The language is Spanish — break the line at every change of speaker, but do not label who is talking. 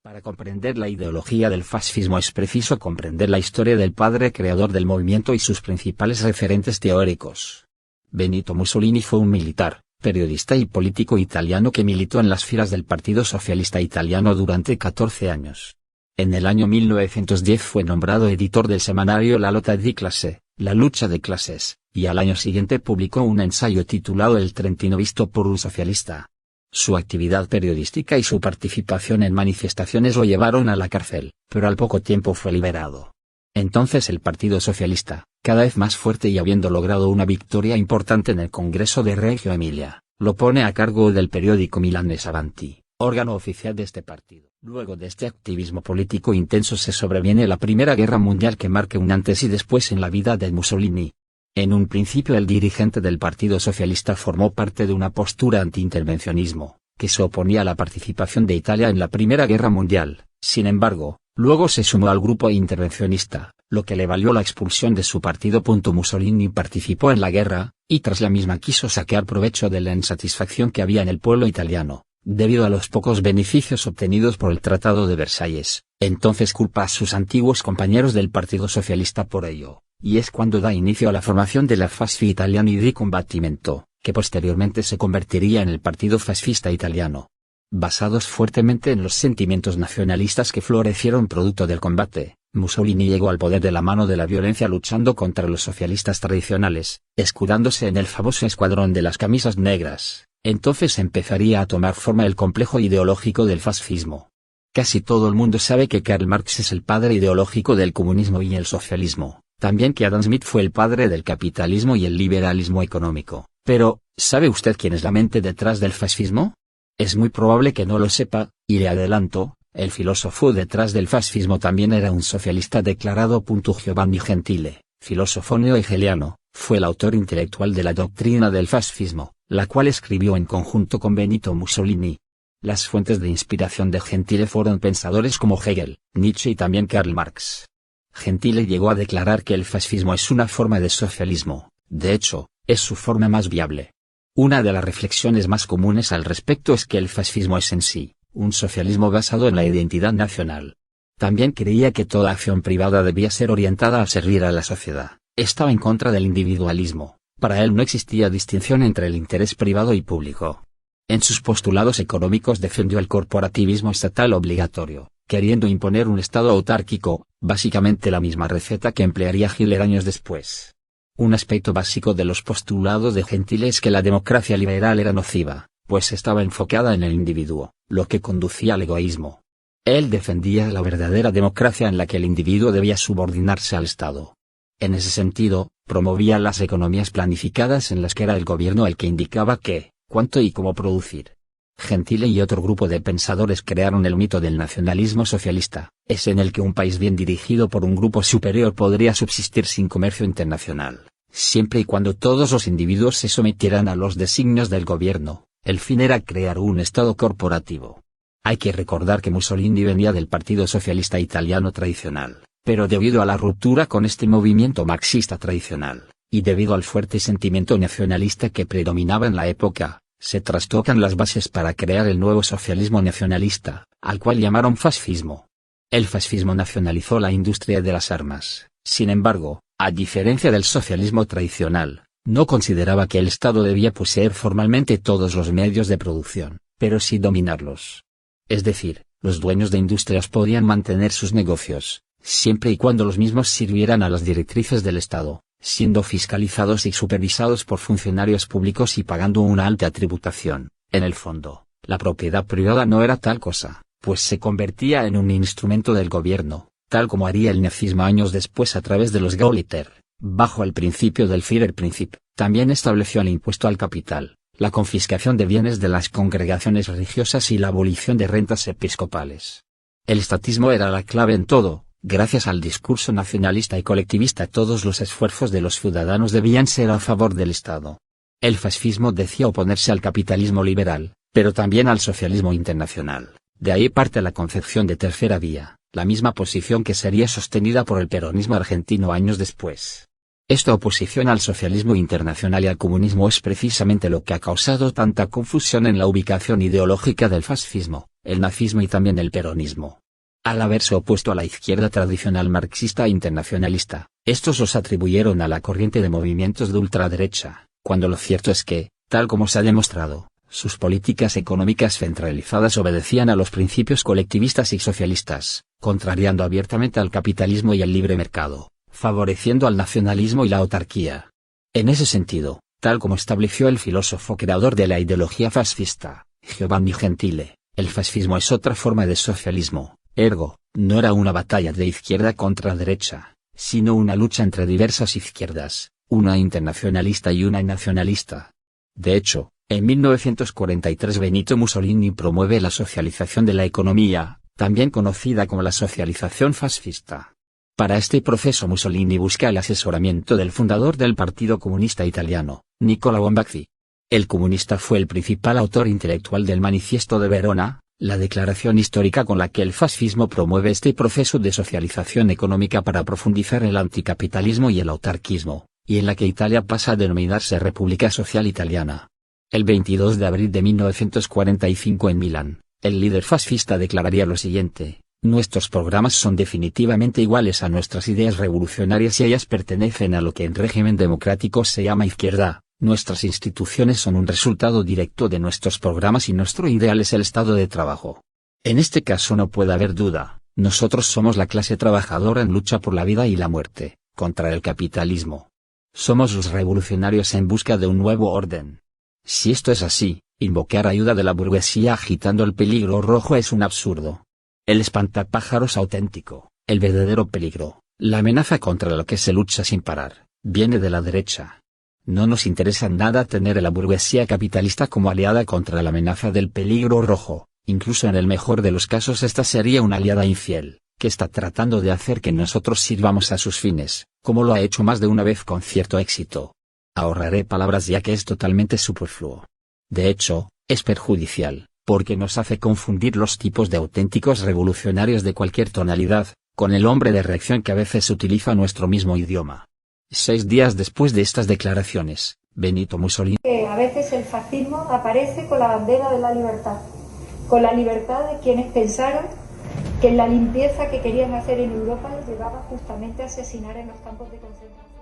Para comprender la ideología del fascismo es preciso comprender la historia del padre creador del movimiento y sus principales referentes teóricos. Benito Mussolini fue un militar, periodista y político italiano que militó en las filas del Partido Socialista Italiano durante 14 años. En el año 1910 fue nombrado editor del semanario La Lotta di Classe, La lucha de clases, y al año siguiente publicó un ensayo titulado El Trentino visto por un socialista. Su actividad periodística y su participación en manifestaciones lo llevaron a la cárcel, pero al poco tiempo fue liberado. Entonces el Partido Socialista, cada vez más fuerte y habiendo logrado una victoria importante en el Congreso de Reggio Emilia, lo pone a cargo del periódico Milanese Avanti, órgano oficial de este partido. Luego de este activismo político intenso se sobreviene la Primera Guerra Mundial que marca un antes y después en la vida de Mussolini. En un principio el dirigente del Partido Socialista formó parte de una postura antiintervencionismo, que se oponía a la participación de Italia en la Primera Guerra Mundial. Sin embargo, luego se sumó al grupo intervencionista, lo que le valió la expulsión de su partido. Mussolini participó en la guerra, y tras la misma quiso sacar provecho de la insatisfacción que había en el pueblo italiano, debido a los pocos beneficios obtenidos por el Tratado de Versalles. Entonces culpa a sus antiguos compañeros del Partido Socialista por ello. Y es cuando da inicio a la formación de la Fasci Italiani di Combattimento, que posteriormente se convertiría en el Partido Fascista Italiano. Basados fuertemente en los sentimientos nacionalistas que florecieron producto del combate, Mussolini llegó al poder de la mano de la violencia luchando contra los socialistas tradicionales, escudándose en el famoso escuadrón de las camisas negras. Entonces empezaría a tomar forma el complejo ideológico del fascismo. Casi todo el mundo sabe que Karl Marx es el padre ideológico del comunismo y el socialismo. También que Adam Smith fue el padre del capitalismo y el liberalismo económico. Pero, ¿sabe usted quién es la mente detrás del fascismo? Es muy probable que no lo sepa, y le adelanto, el filósofo detrás del fascismo también era un socialista declarado. Giovanni Gentile, filósofo neo-hegeliano, fue el autor intelectual de la doctrina del fascismo, la cual escribió en conjunto con Benito Mussolini. Las fuentes de inspiración de Gentile fueron pensadores como Hegel, Nietzsche y también Karl Marx. Gentile llegó a declarar que el fascismo es una forma de socialismo, de hecho, es su forma más viable. Una de las reflexiones más comunes al respecto es que el fascismo es en sí, un socialismo basado en la identidad nacional. También creía que toda acción privada debía ser orientada a servir a la sociedad. Estaba en contra del individualismo, para él no existía distinción entre el interés privado y público. En sus postulados económicos defendió el corporativismo estatal obligatorio, queriendo imponer un Estado autárquico, básicamente la misma receta que emplearía Hitler años después. Un aspecto básico de los postulados de Gentile es que la democracia liberal era nociva, pues estaba enfocada en el individuo, lo que conducía al egoísmo. Él defendía la verdadera democracia en la que el individuo debía subordinarse al Estado. En ese sentido, promovía las economías planificadas en las que era el gobierno el que indicaba qué, cuánto y cómo producir. Gentile y otro grupo de pensadores crearon el mito del nacionalismo socialista, ese en el que un país bien dirigido por un grupo superior podría subsistir sin comercio internacional, siempre y cuando todos los individuos se sometieran a los designios del gobierno. El fin era crear un Estado corporativo. Hay que recordar que Mussolini venía del Partido Socialista Italiano tradicional, pero debido a la ruptura con este movimiento marxista tradicional, y debido al fuerte sentimiento nacionalista que predominaba en la época, se trastocan las bases para crear el nuevo socialismo nacionalista, al cual llamaron fascismo. El fascismo nacionalizó la industria de las armas, sin embargo, a diferencia del socialismo tradicional, no consideraba que el Estado debía poseer formalmente todos los medios de producción, pero sí dominarlos. Es decir, los dueños de industrias podían mantener sus negocios, siempre y cuando los mismos sirvieran a las directrices del Estado, siendo fiscalizados y supervisados por funcionarios públicos y pagando una alta tributación. En el fondo, la propiedad privada no era tal cosa, pues se convertía en un instrumento del gobierno, tal como haría el nazismo años después a través de los Gauleiter, bajo el principio del Führerprinzip. También estableció el impuesto al capital, la confiscación de bienes de las congregaciones religiosas y la abolición de rentas episcopales. El estatismo era la clave en todo. Gracias al discurso nacionalista y colectivista todos los esfuerzos de los ciudadanos debían ser a favor del Estado. El fascismo decía oponerse al capitalismo liberal, pero también al socialismo internacional. De ahí parte la concepción de tercera vía, la misma posición que sería sostenida por el peronismo argentino años después. Esta oposición al socialismo internacional y al comunismo es precisamente lo que ha causado tanta confusión en la ubicación ideológica del fascismo, el nazismo y también el peronismo. Al haberse opuesto a la izquierda tradicional marxista e internacionalista, estos los atribuyeron a la corriente de movimientos de ultraderecha, cuando lo cierto es que, tal como se ha demostrado, sus políticas económicas centralizadas obedecían a los principios colectivistas y socialistas, contrariando abiertamente al capitalismo y al libre mercado, favoreciendo al nacionalismo y la autarquía. En ese sentido, tal como estableció el filósofo creador de la ideología fascista, Giovanni Gentile, el fascismo es otra forma de socialismo, ergo, no era una batalla de izquierda contra derecha, sino una lucha entre diversas izquierdas, una internacionalista y una nacionalista. De hecho, en 1943 Benito Mussolini promueve la socialización de la economía, también conocida como la socialización fascista. Para este proceso Mussolini busca el asesoramiento del fundador del Partido Comunista Italiano, Nicola Bombazzi. El comunista fue el principal autor intelectual del Manifiesto de Verona, la declaración histórica con la que el fascismo promueve este proceso de socialización económica para profundizar el anticapitalismo y el autarquismo, y en la que Italia pasa a denominarse República Social Italiana. El 22 de abril de 1945 en Milán, el líder fascista declararía lo siguiente: nuestros programas son definitivamente iguales a nuestras ideas revolucionarias y ellas pertenecen a lo que en régimen democrático se llama izquierda. Nuestras instituciones son un resultado directo de nuestros programas y nuestro ideal es el estado de trabajo. En este caso no puede haber duda, nosotros somos la clase trabajadora en lucha por la vida y la muerte, contra el capitalismo. Somos los revolucionarios en busca de un nuevo orden. Si esto es así, invocar ayuda de la burguesía agitando el peligro rojo es un absurdo. El espantapájaros auténtico, el verdadero peligro, la amenaza contra la que se lucha sin parar, viene de la derecha. No nos interesa nada tener a la burguesía capitalista como aliada contra la amenaza del peligro rojo, incluso en el mejor de los casos esta sería una aliada infiel, que está tratando de hacer que nosotros sirvamos a sus fines, como lo ha hecho más de una vez con cierto éxito. Ahorraré palabras ya que es totalmente superfluo. De hecho, es perjudicial, porque nos hace confundir los tipos de auténticos revolucionarios de cualquier tonalidad, con el hombre de reacción que a veces utiliza nuestro mismo idioma. 6 días después de estas declaraciones, Benito Mussolini.
A veces el fascismo aparece con la bandera de la libertad, con la libertad de quienes pensaron que la limpieza que querían hacer en Europa les llevaba justamente a asesinar en los campos de concentración.